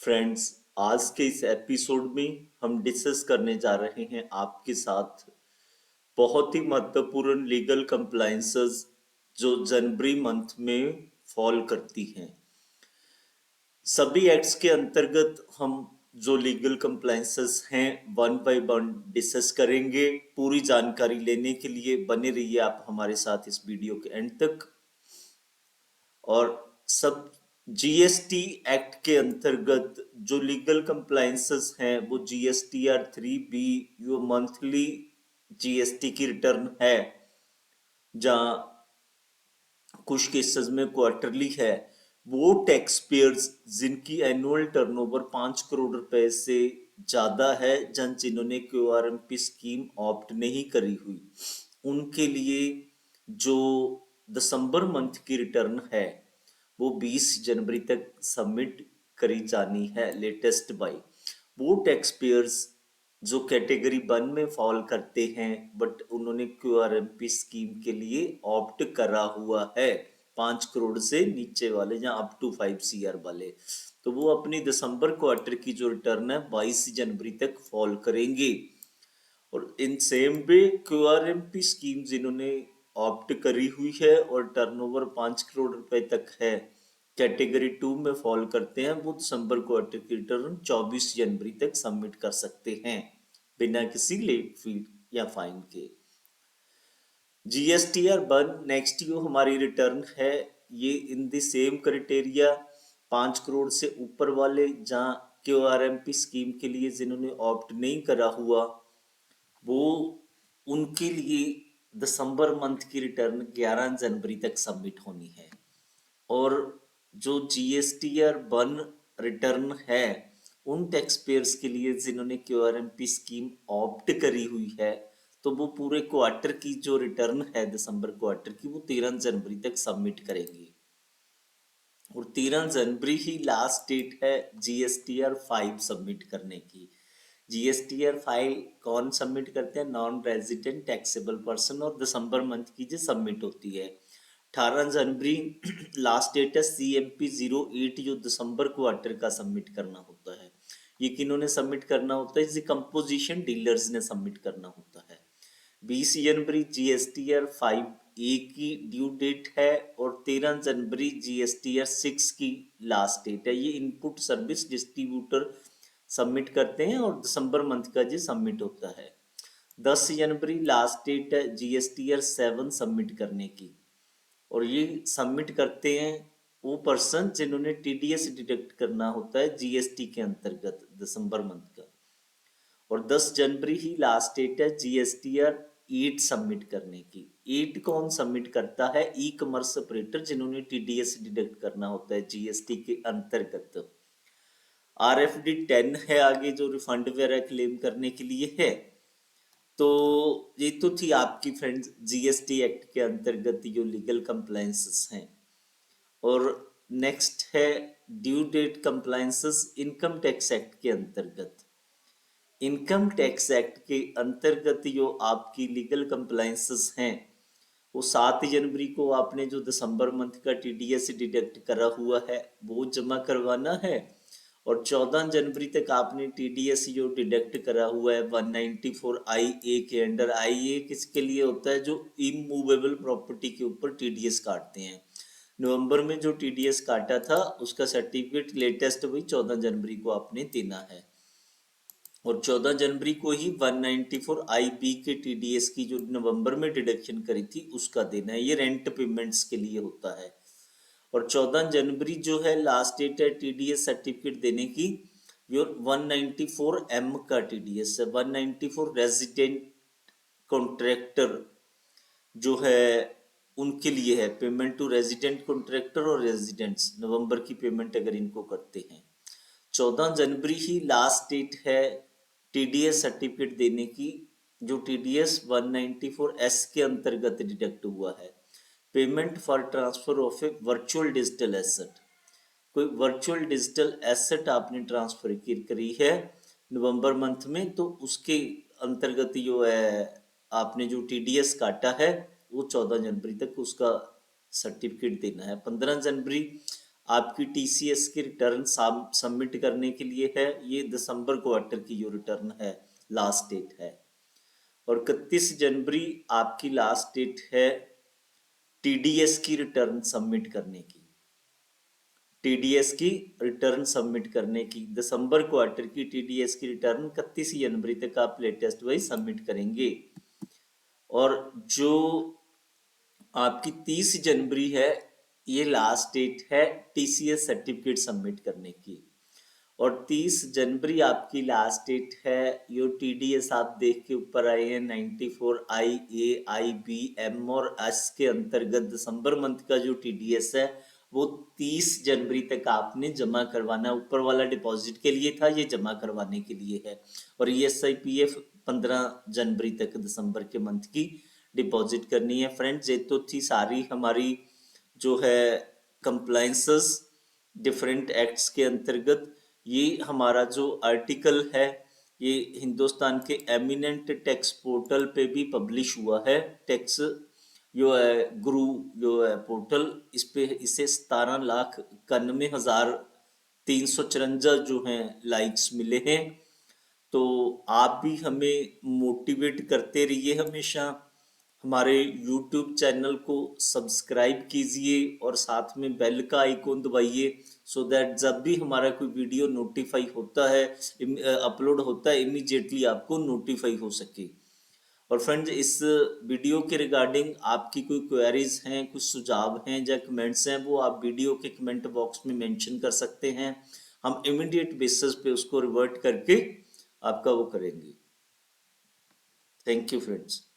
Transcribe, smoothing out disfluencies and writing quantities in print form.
Friends, आज के इस एपिसोड में हम डिस्कस करने जा रहे हैं आपके साथ बहुत ही महत्वपूर्ण लीगल कंप्लायंसेस जो जनवरी मंथ में फॉल करती हैं। सभी एक्ट्स के अंतर्गत हम जो लीगल कंप्लायंसेस हैं वन बाय वन डिस्कस करेंगे। पूरी जानकारी लेने के लिए बने रहिए आप हमारे साथ इस वीडियो के एंड तक। और सब जीएसटी एक्ट के अंतर्गत जो लीगल कंप्लायंसेस हैं वो GSTR 3B यो मंथली जीएसटी की रिटर्न है, जहां कुछ केसेस में क्वार्टरली है। वो टैक्स पेयर्स जिनकी एनुअल टर्नओवर 5 करोड़ रुपए से ज्यादा है, जिन्होंने QRMP स्कीम ऑप्ट नहीं करी हुई, उनके लिए जो दिसंबर मंथ की रिटर्न है वो 20 जनवरी तक सबमिट करी जानी है लेटेस्ट बाई वो टैक्स पेयर्स जो कैटेगरी 1 में फॉल करते हैं बट उन्होंने QRMP स्कीम के लिए ऑप्ट करा हुआ है। 5 करोड़ से नीचे वाले या अप टू 5 CR वाले, तो वो अपनी दिसंबर क्वार्टर की जो रिटर्न है 22 जनवरी तक फॉल करेंगे। और in same way QRMP scheme जिन्होंने ऑप्ट करी हुई है और टर्नओवर 5 करोड़ रुपए तक है, कैटेगरी 2 में फॉल करते हैं, वो दिसंबर क्वार्टर की रिटर्न 24 जनवरी तक सबमिट कर सकते हैं बिना किसी लेट फी या फाइन के। GSTR 1 नेक्स्ट जो हमारी रिटर्न है, ये in the same criteria 5 crore से ऊपर वाले, जहाँ QRMP स्कीम के लिए जिन्होंने ऑप्ट नहीं करा हुआ वो उनके लिए दिसंबर मंथ की रिटर्न 11 जनवरी तक सबमिट होनी है। और जो GSTR 1 रिटर्न है उन टैक्स पेयर्स के लिए जिन्होंने QRMP स्कीम ऑप्ट करी हुई है, तो वो पूरे क्वार्टर की जो रिटर्न है दिसंबर क्वार्टर की वो 13 जनवरी तक सबमिट करेंगे। और 13 जनवरी ही लास्ट डेट है GSTR 5 सबमिट करने की। GSTR 5 कौन सबमिट करते हैं? नॉन रेजिडेंट टैक्सेबल पर्सन, और दिसंबर मंथ की जो सबमिट होती है 18 जनवरी लास्ट डेट है। CMP 08 जो दिसंबर क्वार्टर का सबमिट करना होता है, ये किन्होंने सबमिट करना होता है? इसे कंपोजिशन डीलर्स ने सबमिट करना होता है। 20 जनवरी GSTR 5A की ड्यू डेट है और 13 जनवरी GSTR 6 की लास्ट डेट है। ये इनपुट सर्विस डिस्ट्रीब्यूटर सबमिट करते हैं और दिसंबर मंथ का ये सबमिट होता है। 10 जनवरी लास्ट डेट है GSTR 7 सबमिट करने की, और ये सबमिट करते हैं वो पर्सन जिन्होंने TDS डिडक्ट करना होता है GST के अंतर्गत दिसंबर मंथ का। और 10 जनवरी ही लास्ट डेट है GSTR 8 सबमिट करने की। 8 कौन सबमिट करता है? ई कॉमर्स ऑपरेटर जिन्होंने TDS डिडक्ट करना होता है GST के अंतर्गत। RFD 10 है आगे, जो रिफंड वगैरह क्लेम करने के लिए है। तो ये तो थी आपकी फ्रेंड्स GST एक्ट के अंतर्गत जो लीगल कंप्लायंसेस हैं। और नेक्स्ट है due date compliances income tax act के अंतर्गत। इनकम टैक्स एक्ट के अंतर्गत जो आपकी लीगल कंप्लायंसेस हैं वो 7 जनवरी को आपने जो दिसंबर मंथ का TDS डिडक्ट करा हुआ है वो जमा करवाना है। और 14 जनवरी तक आपने TDS जो डिडक्ट करा हुआ है 194IA के अंडर। IA किसके लिए होता है? जो इमूवेबल प्रॉपर्टी के ऊपर TDS काटते हैं। नवंबर में जो TDS काटा था उसका सर्टिफिकेट लेटेस्ट वही 14 जनवरी को आपने देना है। और 14 जनवरी को ही 194IB के TDS की जो नवंबर में डिडक्शन करी थी उसका देना है। ये रेंट पेमेंट्स के लिए होता है। और 14 जनवरी जो है लास्ट डेट है TDS सर्टिफिकेट देने की। योर 194M का TDS है। 194 रेजिडेंट कॉन्ट्रैक्टर जो है उनके लिए है, पेमेंट टू रेजिडेंट कॉन्ट्रैक्टर और रेजिडेंट्स नवंबर की पेमेंट अगर इनको करते हैं। 14 जनवरी ही लास्ट डेट है TDS सर्टिफिकेट देने की, जो TDS 194S के अंतर्गत डिडक्ट हुआ है। Payment for transfer of A virtual digital asset. कोई वर्चुअल डिजिटल एसेट आपने ट्रांसफर करी है नवंबर मंथ में, तो उसके अंतर्गत जो है आपने जो TDS काटा है वो 14 जनवरी तक उसका सर्टिफिकेट देना है। 15 जनवरी आपकी टीसीएस की रिटर्न सबमिट करने के लिए है। ये दिसंबर क्वार्टर की जो रिटर्न है लास्ट डेट है। और 31 जनवरी आपकी लास्ट डेट है टीडीएस की रिटर्न सबमिट करने की। टीडीएस की रिटर्न सबमिट करने की दिसंबर क्वार्टर की टीडीएस की रिटर्न 31 जनवरी तक आप लेटेस्ट वाइज सबमिट करेंगे। और जो आपकी 30 जनवरी है ये लास्ट डेट है टीसीएस सर्टिफिकेट सबमिट करने की। और 30 जनवरी आपकी लास्ट डेट है। यो टीडीएस आप देख के ऊपर आए हैं 94 आई ए आई बी एम और एस के अंतर्गत दिसंबर मंथ का जो टीडीएस है वो 30 जनवरी तक आपने जमा करवाना। ऊपर वाला डिपॉजिट के लिए था, ये जमा करवाने के लिए है। और ESIPF 15 जनवरी तक दिसंबर के मंथ की डिपॉजिट करनी है। फ्रेंड्स ये तो थी सारी हमारी जो है कंप्लायंसेस डिफरेंट एक्ट्स के अंतर्गत। ये हमारा जो आर्टिकल है ये हिंदुस्तान के एमिनेंट टैक्स पोर्टल पे भी पब्लिश हुआ है। टैक्स जो है गुरु जो है पोर्टल, इस पे इसे 17,91,354 जो हैं लाइक्स मिले हैं। तो आप भी हमें मोटिवेट करते रहिए हमेशा। हमारे YouTube चैनल को सब्सक्राइब कीजिए और साथ में बेल का आइकॉन दबाइए, सो दैट जब भी हमारा कोई वीडियो नोटिफाई होता है, अपलोड होता है, इमीडिएटली आपको नोटिफाई हो सके। और फ्रेंड्स इस वीडियो के रिगार्डिंग आपकी कोई क्वेरीज हैं, कुछ सुझाव हैं या कमेंट्स हैं, वो आप वीडियो के कमेंट बॉक्स में मेंशन कर सकते हैं। हम इमीडिएट बेसिस पे उसको रिवर्ट करके आपका वो करेंगे। Thank you friends.